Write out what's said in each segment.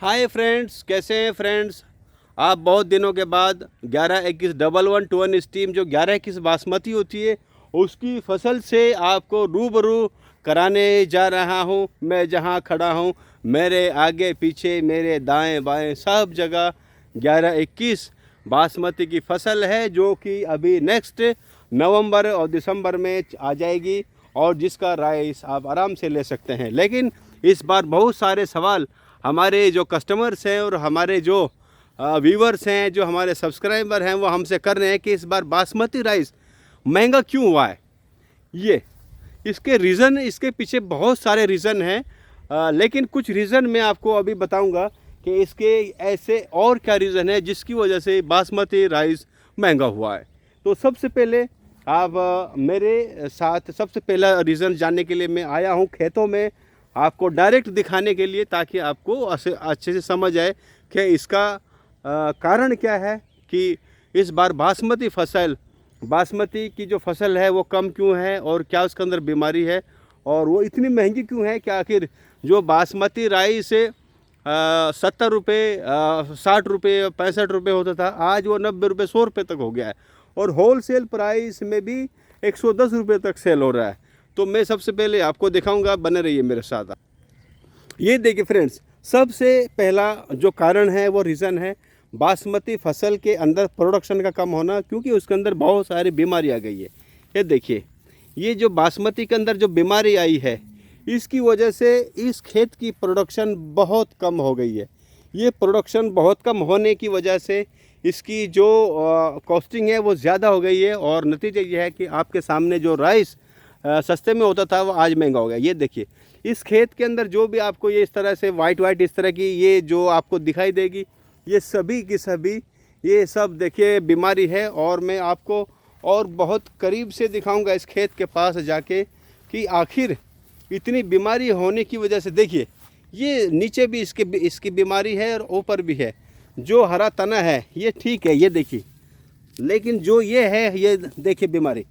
Hi friends, कैसे हैं friends. आप बहुत दिनों के बाद 11-21-11-1 स्टीम जो 11-21 बासमती होती है उसकी फसल से आपको रूबरू कराने जा रहा हूं। मैं जहां खड़ा हूं, मेरे आगे पीछे मेरे दाएं बाएं सब जगह 11-21 बासमती की फसल है, जो कि अभी नेक्स्ट नवंबर और दिसंबर में आ जाएगी और जिसका राइस आप आराम से ले सकते हैं। लेकिन इस बार बहुत सारे सवाल हमारे जो कस्टमर्स हैं और हमारे जो व्यूवर्स हैं, जो हमारे सब्सक्राइबर हैं, वो हमसे कर रहे हैं कि इस बार बासमती राइस महंगा क्यों हुआ है। ये इसके रीज़न, इसके पीछे बहुत सारे रीज़न हैं, लेकिन कुछ रीज़न मैं आपको अभी बताऊंगा कि इसके ऐसे और क्या रीज़न है जिसकी वजह से बासमती राइस महंगा हुआ है। तो सबसे पहले आप मेरे साथ सबसे पहला रीज़न जानने के लिए मैं आया हूँ खेतों में, आपको डायरेक्ट दिखाने के लिए, ताकि आपको अच्छे से समझ आए कि इसका कारण क्या है कि इस बार बासमती की जो फसल है वो कम क्यों है और क्या उसके अंदर बीमारी है और वो इतनी महंगी क्यों है। कि आखिर जो बासमती राइस 70 रुपये, 60 रुपये, 65 रुपये होता था, आज वो 90 रुपये, 100 रुपये तक हो गया है और होल सेल प्राइस में भी 110 रुपये तक सेल हो रहा है। तो मैं सबसे पहले आपको दिखाऊंगा, बने रहिए मेरे साथ। ये देखिए फ्रेंड्स, सबसे पहला जो कारण है वो रीज़न है बासमती फसल के अंदर प्रोडक्शन का कम होना, क्योंकि उसके अंदर बहुत सारी बीमारी आ गई है। ये देखिए, ये जो बासमती के अंदर जो बीमारी आई है इसकी वजह से इस खेत की प्रोडक्शन बहुत कम हो गई है। ये प्रोडक्शन बहुत कम होने की वजह से इसकी जो कॉस्टिंग है वो ज़्यादा हो गई है और नतीजा ये है कि आपके सामने जो राइस सस्ते में होता था वो आज महंगा हो गया। ये देखिए, इस खेत के अंदर जो भी आपको ये इस तरह से वाइट इस तरह की ये जो आपको दिखाई देगी, ये सभी की सभी ये सब देखिए बीमारी है। और मैं आपको और बहुत करीब से दिखाऊंगा इस खेत के पास जाके कि आखिर इतनी बीमारी होने की वजह से, देखिए ये नीचे भी इसकी बीमारी है और ऊपर भी है। जो हरा तना है ये ठीक है, ये देखिए, लेकिन जो ये है ये देखिए बीमारी।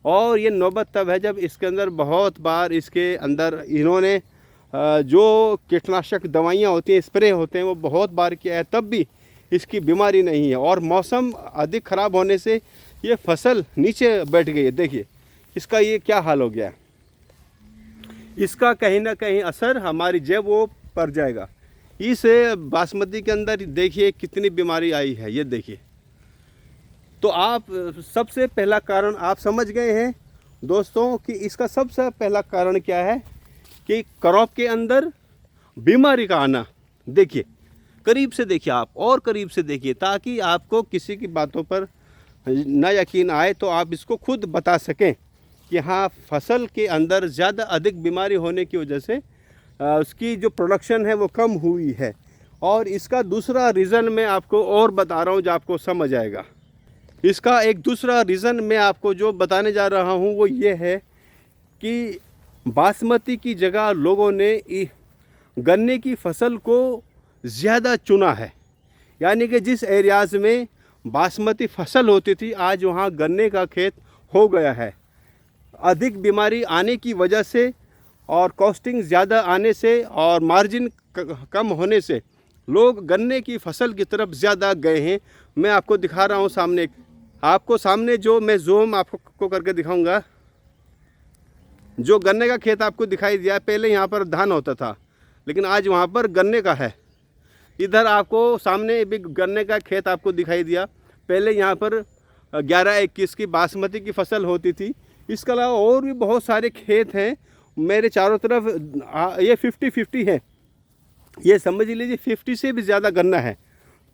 और ये नौबत तब है जब इसके अंदर बहुत बार इसके अंदर इन्होंने जो कीटनाशक दवाइयाँ होती हैं, स्प्रे होते हैं, वो बहुत बार किया है, तब भी इसकी बीमारी नहीं है। और मौसम अधिक ख़राब होने से ये फसल नीचे बैठ गई है। देखिए इसका ये क्या हाल हो गया है। इसका कहीं ना कहीं असर हमारी जेबों पर जाएगा। इस बासमती के अंदर देखिए कितनी बीमारी आई है, ये देखिए। तो आप सबसे पहला कारण आप समझ गए हैं दोस्तों कि इसका सबसे पहला कारण क्या है कि क्रॉप के अंदर बीमारी का आना। देखिए करीब से देखिए आप, और करीब से देखिए, ताकि आपको किसी की बातों पर ना यकीन आए तो आप इसको खुद बता सकें कि हाँ, फसल के अंदर ज़्यादा अधिक बीमारी होने की वजह से उसकी जो प्रोडक्शन है वो कम हुई है। और इसका दूसरा रीज़न मैं आपको और बता रहा हूँ जो आपको समझ आएगा। इसका एक दूसरा रीज़न मैं आपको जो बताने जा रहा हूँ वो ये है कि बासमती की जगह लोगों ने गन्ने की फसल को ज़्यादा चुना है। यानी कि जिस एरियाज़ में बासमती फसल होती थी, आज वहाँ गन्ने का खेत हो गया है। अधिक बीमारी आने की वजह से और कॉस्टिंग ज़्यादा आने से और मार्जिन कम होने से लोग गन्ने की फसल की तरफ ज़्यादा गए हैं। मैं आपको दिखा रहा हूँ सामने, आपको सामने जो मैं जूम आपको करके दिखाऊंगा, जो गन्ने का खेत आपको दिखाई दिया, पहले यहाँ पर धान होता था लेकिन आज वहाँ पर गन्ने का है। इधर आपको सामने भी गन्ने का खेत आपको दिखाई दिया, पहले यहाँ पर 11-21 की बासमती की फसल होती थी। इसके अलावा और भी बहुत सारे खेत हैं मेरे चारों तरफ। ये 50-50 है, ये समझ लीजिए 50 से भी ज़्यादा गन्ना है।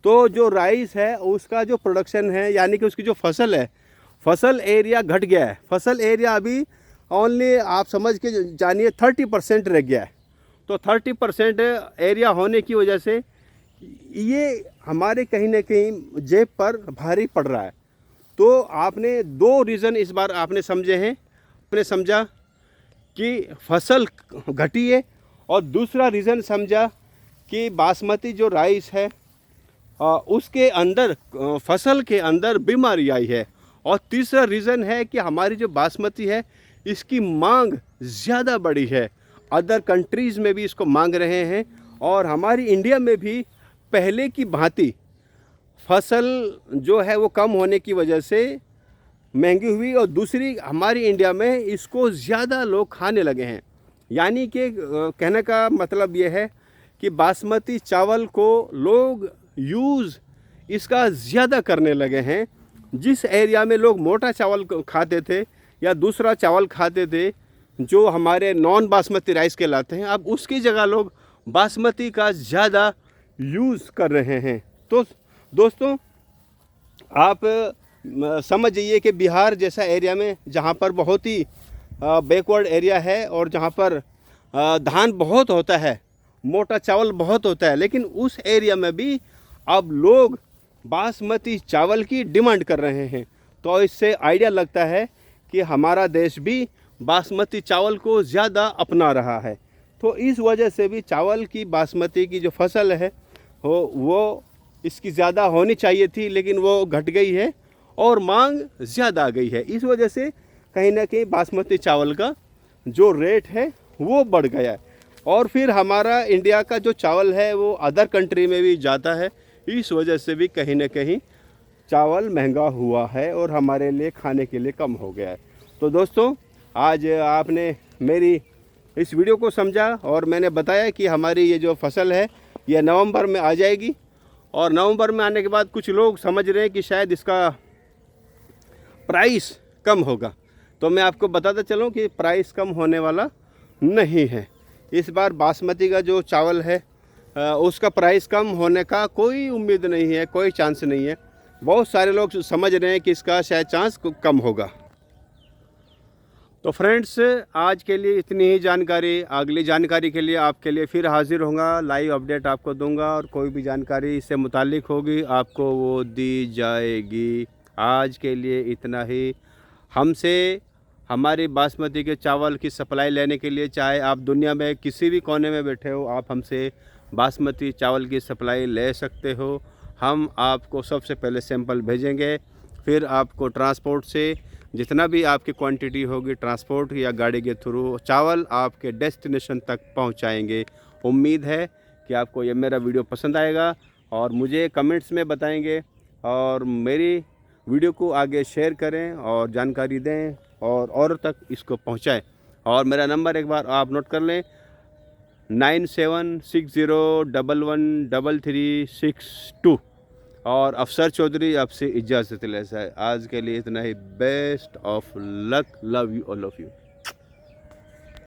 तो जो राइस है उसका जो प्रोडक्शन है, यानी कि उसकी जो फसल है, फसल एरिया घट गया है। फसल एरिया अभी ओनली आप समझ के जानिए 30% रह गया है। तो 30% एरिया होने की वजह से ये हमारे कहीं ना कहीं जेब पर भारी पड़ रहा है। तो आपने दो रीज़न इस बार आपने समझे हैं। आपने समझा कि फसल घटी है और दूसरा रीज़न समझा कि बासमती जो राइस है उसके अंदर फसल के अंदर बीमारी आई है। और तीसरा रीज़न है कि हमारी जो बासमती है इसकी मांग ज़्यादा बड़ी है, अदर कंट्रीज़ में भी इसको मांग रहे हैं और हमारी इंडिया में भी पहले की भांति फसल जो है वो कम होने की वजह से महंगी हुई, और दूसरी हमारी इंडिया में इसको ज़्यादा लोग खाने लगे हैं। यानी कि कहने का मतलब ये है कि बासमती चावल को लोग यूज़ इसका ज़्यादा करने लगे हैं। जिस एरिया में लोग मोटा चावल खाते थे या दूसरा चावल खाते थे जो हमारे नॉन बासमती राइस कहलाते हैं, अब उसकी जगह लोग बासमती का ज़्यादा यूज़ कर रहे हैं। तो दोस्तों, आप समझ जाइए कि बिहार जैसा एरिया में जहाँ पर बहुत ही बैकवर्ड एरिया है और जहाँ पर धान बहुत होता है, मोटा चावल बहुत होता है, लेकिन उस एरिया में भी अब लोग बासमती चावल की डिमांड कर रहे हैं। तो इससे आइडिया लगता है कि हमारा देश भी बासमती चावल को ज़्यादा अपना रहा है। तो इस वजह से भी चावल की बासमती की जो फसल है वो इसकी ज़्यादा होनी चाहिए थी, लेकिन वो घट गई है और मांग ज़्यादा आ गई है। इस वजह से कहीं ना कहीं बासमती चावल का जो रेट है वो बढ़ गया है। और फिर हमारा इंडिया का जो चावल है वो अदर कंट्री में भी जाता है, इस वजह से भी कहीं ना कहीं चावल महंगा हुआ है और हमारे लिए खाने के लिए कम हो गया है। तो दोस्तों, आज आपने मेरी इस वीडियो को समझा और मैंने बताया कि हमारी ये जो फसल है ये नवंबर में आ जाएगी, और नवंबर में आने के बाद कुछ लोग समझ रहे हैं कि शायद इसका प्राइस कम होगा। तो मैं आपको बताता चलूँ कि प्राइस कम होने वाला नहीं है। इस बार बासमती का जो चावल है उसका प्राइस कम होने का कोई उम्मीद नहीं है, कोई चांस नहीं है। बहुत सारे लोग समझ रहे हैं कि इसका शायद चांस कम होगा। तो फ्रेंड्स, आज के लिए इतनी ही जानकारी। अगली जानकारी के लिए आपके लिए फिर हाजिर होऊंगा, लाइव अपडेट आपको दूंगा, और कोई भी जानकारी इससे मुतालिक होगी आपको वो दी जाएगी। आज के लिए इतना ही। हमसे हमारी बासमती के चावल की सप्लाई लेने के लिए, चाहे आप दुनिया में किसी भी कोने में बैठे हो, आप हमसे बासमती चावल की सप्लाई ले सकते हो। हम आपको सबसे पहले सैंपल भेजेंगे, फिर आपको ट्रांसपोर्ट से जितना भी आपकी क्वांटिटी होगी ट्रांसपोर्ट या गाड़ी के थ्रू चावल आपके डेस्टिनेशन तक पहुंचाएंगे। उम्मीद है कि आपको ये मेरा वीडियो पसंद आएगा और मुझे कमेंट्स में बताएंगे, और मेरी वीडियो को आगे शेयर करें और जानकारी दें और औरों तक इसको पहुंचाएं। और मेरा नंबर एक बार आप नोट कर लें, 9760113362। और अफसर चौधरी आपसे इजाज़त लेता है। आज के लिए इतना ही। Best of luck. Love you, all of you.